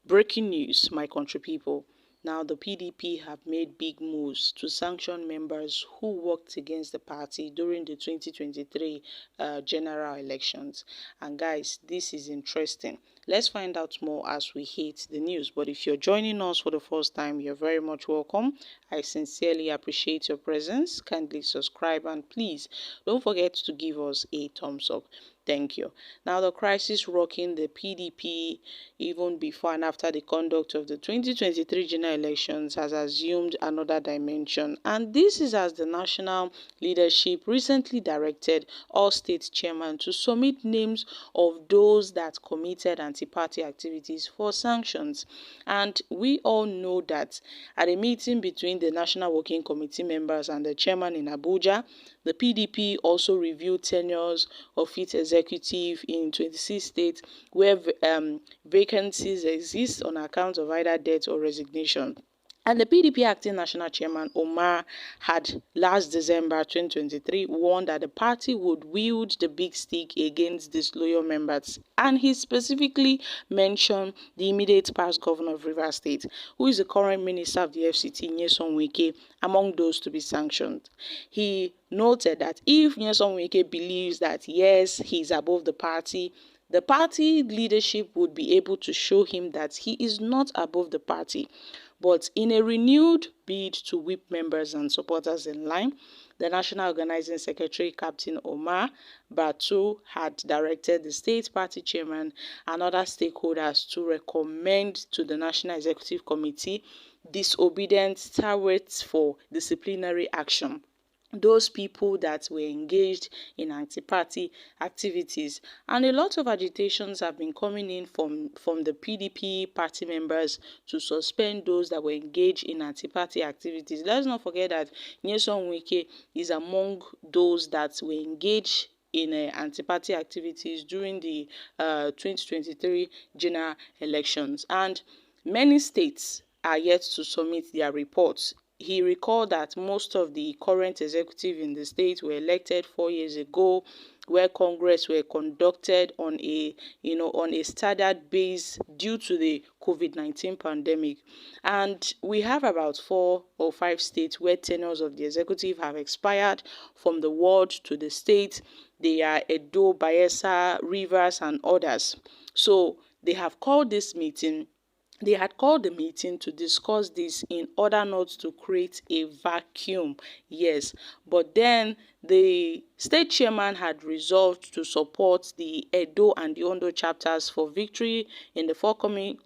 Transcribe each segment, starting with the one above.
Breaking news, my country people. Now, the PDP have made big moves to sanction members who worked against the party during the 2023 general elections. And guys, this is interesting. Let's find out more as we hit the news. But if you're joining us for the first time, you're very much welcome. I sincerely appreciate your presence. Kindly subscribe and please don't forget to give us a thumbs up. Thank you. Now, the crisis rocking the PDP even before and after the conduct of the 2023 general elections has assumed another dimension. And this is as the national leadership recently directed all state chairmen to submit names of those that committed anti-party activities for sanctions. And we all know that at a meeting between the National Working Committee members and the chairman in Abuja, the PDP also reviewed tenures of its executive in 26 states where vacancies exist on account of either death or resignation. And the PDP acting national chairman Omar had last December 2023 warned that the party would wield the big stick against disloyal members. And he specifically mentioned the immediate past governor of Rivers State, who is the current minister of the FCT, Nyesom Wike, among those to be sanctioned. He noted that if Nyesom Wike believes that yes, he is above the party leadership would be able to show him that he is not above the party. But in a renewed bid to whip members and supporters in line, the National Organizing Secretary, Captain Omar Batu, had directed the state party chairman and other stakeholders to recommend to the National Executive Committee disobedient tirades for disciplinary action. Those people that were engaged in anti-party activities. And a lot of agitations have been coming in from the PDP party members to suspend those that were engaged in anti-party activities. Let's not forget that Nyesom Wike is among those that were engaged in anti-party activities during the 2023 general elections. And many states are yet to submit their reports. He recalled that most of the current executive in the state were elected 4 years ago, where Congress were conducted on a staggered base due to the COVID-19 pandemic. And we have about 4 or 5 states where tenures of the executive have expired from the ward to the state. They are Edo, Bayelsa, Rivers, and others. So they have called this meeting. They had called the meeting to discuss this in order not to create a vacuum, yes. But then the state chairman had resolved to support the Edo and the Ondo chapters for victory in the forthcoming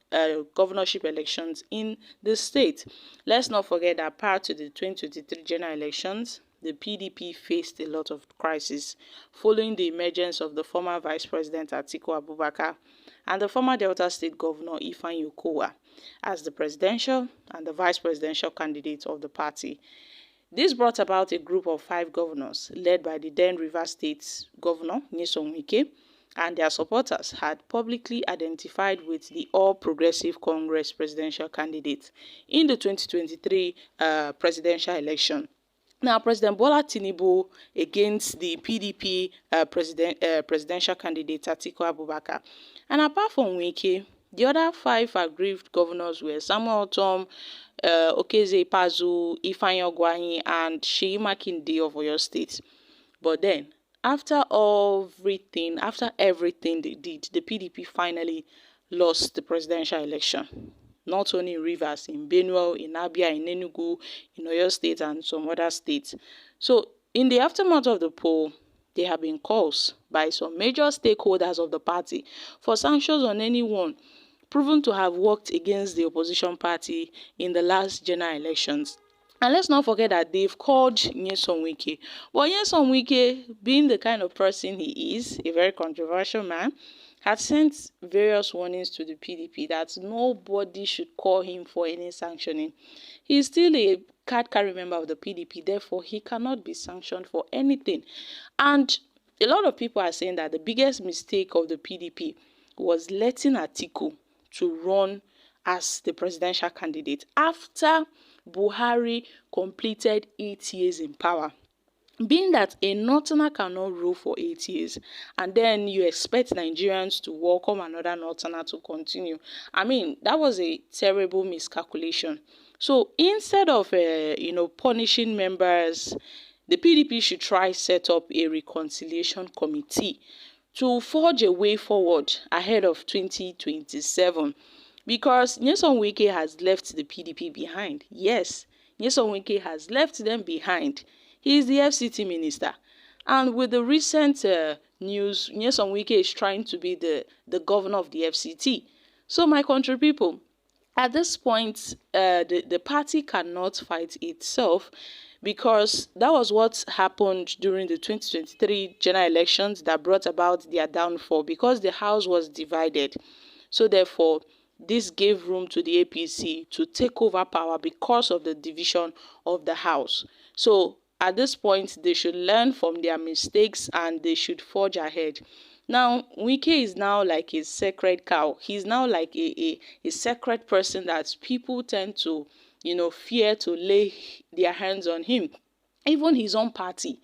governorship elections in the state. Let's not forget that prior to the 2023 general elections, the PDP faced a lot of crisis following the emergence of the former Vice President Atiku Abubakar and the former Delta State Governor Ifeanyi Okowa as the presidential and the vice presidential candidates of the party. This brought about a group of 5 governors led by the then Rivers State Governor Nyesom Wike, and their supporters had publicly identified with the All Progressive Congress presidential candidate in the 2023 presidential election. Now, President Bola Tinubu against the PDP presidential candidate Atiku Abubakar. And apart from Wike, the other 5 aggrieved governors were Samuel Tom, Okeze Ipazu, Ifeanyi Ogwahi, and Seyi Makinde of Oyo State. But then, after everything they did, the PDP finally lost the presidential election. Not only in Rivers, in Benue, in Abia, in Enugu, in Oyo State, and some other states. So, in the aftermath of the poll, there have been calls by some major stakeholders of the party for sanctions on anyone proven to have worked against the opposition party in the last general elections. And let's not forget that they've called Nyesom Wike. But Nyesom Wike, being the kind of person he is, a very controversial man, had sent various warnings to the PDP that nobody should call him for any sanctioning. He is still a card-carrying member of the PDP, therefore he cannot be sanctioned for anything. And a lot of people are saying that the biggest mistake of the PDP was letting Atiku to run as the presidential candidate after Buhari completed 8 years in power. Being that a northerner cannot rule for 8 years, and then you expect Nigerians to welcome another northerner to continue. I mean, that was a terrible miscalculation. So instead of punishing members, the PDP should try set up a reconciliation committee to forge a way forward ahead of 2027, because Nyesom Wike has left the PDP behind. Yes, Nyesom Wike has left them behind. He is the FCT minister. And with the recent news, Nyesom Wike is trying to be the governor of the FCT. So my country people, at this point, the party cannot fight itself, because that was what happened during the 2023 general elections that brought about their downfall, because the house was divided. So therefore, this gave room to the APC to take over power because of the division of the house. So at this point, they should learn from their mistakes and they should forge ahead. Now, Wike is now like a sacred cow. He's now like a sacred person that people tend to, fear to lay their hands on him. Even his own party.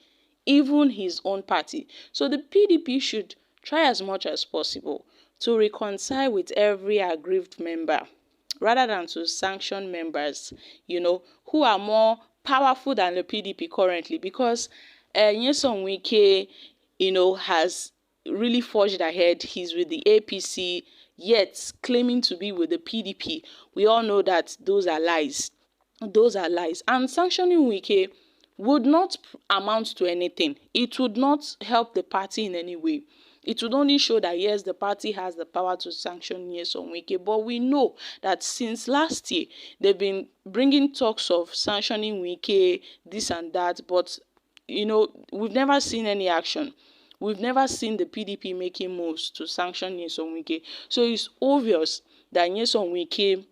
Even his own party. So the PDP should try as much as possible to reconcile with every aggrieved member, rather than to sanction members, who are more powerful than the PDP currently, because Nyesom Wike, has really forged ahead. He's with the APC, yet claiming to be with the PDP. We all know that those are lies. Those are lies. And sanctioning Wike would not amount to anything. It would not help the party in any way. It would only show that, yes, the party has the power to sanction Nyesom Wike. But we know that since last year, they've been bringing talks of sanctioning Wike, this and that. But, we've never seen any action. We've never seen the PDP making moves to sanction Nyesom Wike. So it's obvious that Nyesom Wike,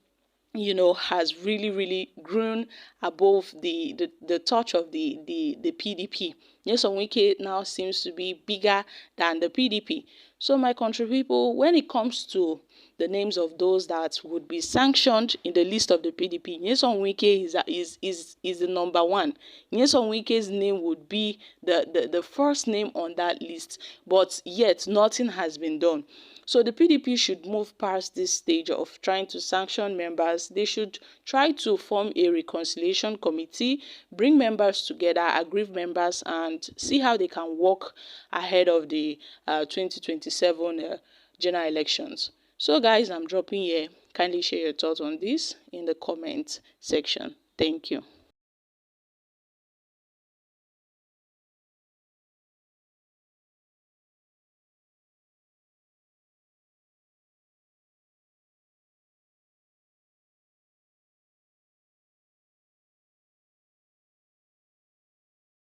has really, really grown above the touch of the PDP. Nyesom Wike now seems to be bigger than the PDP. So my country people, when it comes to the names of those that would be sanctioned in the list of the PDP, Nyesom Wike is the number one. Nyesom Wike's name would be the first name on that list, but yet nothing has been done. So the PDP should move past this stage of trying to sanction members. They should try to form a reconciliation committee, bring members together, aggrieved members, and see how they can work ahead of the 2027 general elections. So guys, I'm dropping here. Kindly share your thoughts on this in the comment section. Thank you.